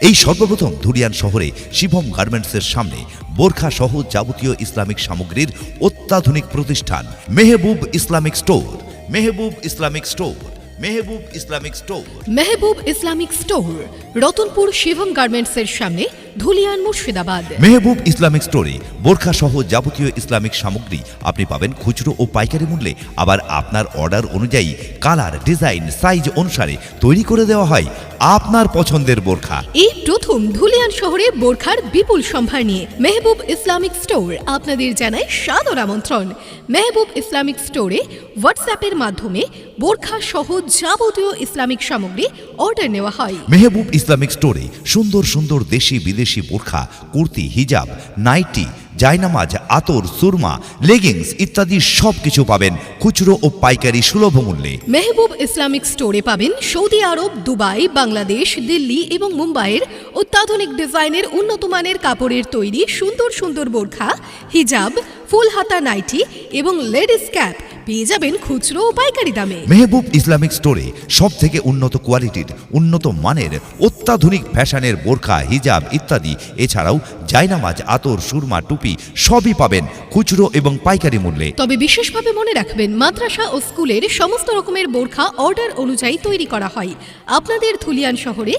এই সর্বপ্রথম ধুলিয়ান শহরে শিবম গার্মেন্টসের সামনে বোরখা সহ যাবতীয় ইসলামিক সামগ্রীর অত্যাধুনিক প্রতিষ্ঠান Mehboob Islamic store. Mehboob Islamic store, Mehboob Islamic store. Mehboob Islamic store, Ratanpur Shivam গার্মেন্টসের সামনে, ধুলিয়ান, মুর্শিদাবাদ। মেহবুব ইসলামিক স্টোরে বোরখা সহ যাবতীয় ইসলামিক সামগ্রী আপনি পাবেন খুচরো ও পাইকারি মূল্যে। আবার আপনার অর্ডার অনুযায়ী কালার, ডিজাইন, সাইজ অনুসারে তৈরি করে দেওয়া হয় আপনার পছন্দের বোরখা। এই প্রথম ধুলিয়ান শহরে বোরখার বিপুল সম্ভার নিয়ে মেহবুব ইসলামিক স্টোর আপনাদের জানায় সাদর আমন্ত্রণ। মেহবুব ইসলামিক স্টোরে হোয়াটসঅ্যাপের মাধ্যমে বোরখা সহ যাবতীয় ইসলামিক সামগ্রী অর্ডার নেওয়া হয়। মেহবুব ইসলামিক স্টোরে সুন্দর সুন্দর দেশি বিদেশি বোরখা, কুর্তি, হিজাব, নাইটি, জায়নামাজ, আতর, সুরমা, লেগিংস ইত্যাদি সবকিছু পাবেন খুচরো ও পাইকারি সুলভ মূল্যে। মেহবুব ইসলামিক স্টোরে পাবেন সৌদি আরব, দুবাই, বাংলাদেশ, দিল্লি এবং মুম্বাইয়ের অত্যাধুনিক ডিজাইনের উন্নত মানের কাপড়ের তৈরি সুন্দর সুন্দর বোরখা, হিজাব, ফুল হাতা নাইটি এবং লেডিস ক্যাপ পেয়ে যাবেন খুচরো ও পাইকারি দামে। মেহবুব ইসলামিক স্টোরে সব থেকে উন্নত কোয়ালিটির, উন্নত মানের, অত্যাধুনিক ফ্যাশনের বোরখা, হিজাব ইত্যাদি এছাড়াও জায়নামাজ, আতর, সুরমা, টুপি সবই পাবেন খুচরো এবং পাইকারি মূল্যে। তবে বিশেষভাবে মনে রাখবেন, মাদ্রাসা ও স্কুলের সমস্ত রকমের বোরখা অর্ডার অনুযায়ী তৈরি করা হয়। আপনাদের ধুলিয়ান শহরে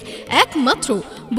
একমাত্র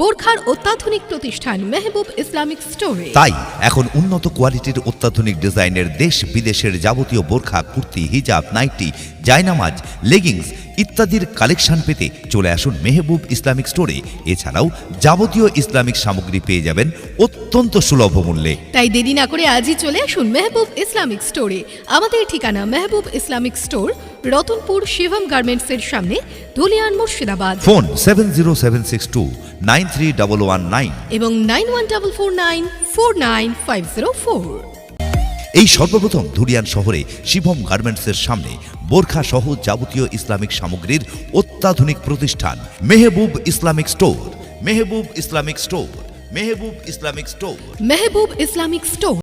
বোরখার অত্যাধুনিক প্রতিষ্ঠান মেহবুব ইসলামিক স্টোরে। তাই এখন উন্নত কোয়ালিটির, অত্যাধুনিক ডিজাইনের দেশ বিদেশের যাবতীয় বোরখা, কুর্তি, হিজাব, নাইটি, জায়নামাজ, লেগিংস ইত্যাদির কালেকশন পেতে চলে আসুন মেহবুব ইসলামিক স্টোরে। এছাড়াও যাবতীয় ইসলামিক সামগ্রী পেয়ে যাবেন অত্যন্ত সুলভ মূল্যে। তাই দেরি না করে আজই চলে আসুন মেহবুব ইসলামিক স্টোরে। আমাদের ঠিকানা মেহবুব ইসলামিক স্টোর, রতনপুর শিবম গার্মেন্টসের সামনে, ধুলিয়ান, মুর্শিদাবাদ। ফোন 7076293119 এবং 9144949504। এই সর্বপ্রথম ধুলিয়ান শহরে শিবম গার্মেন্টসের সামনে বোরখা সহ যাবতীয় ইসলামিক সামগ্রীর অত্যাধুনিক প্রতিষ্ঠান Mehboob Islamic store. Mehboob Islamic store, Mehboob Islamic store. Mehboob Islamic store.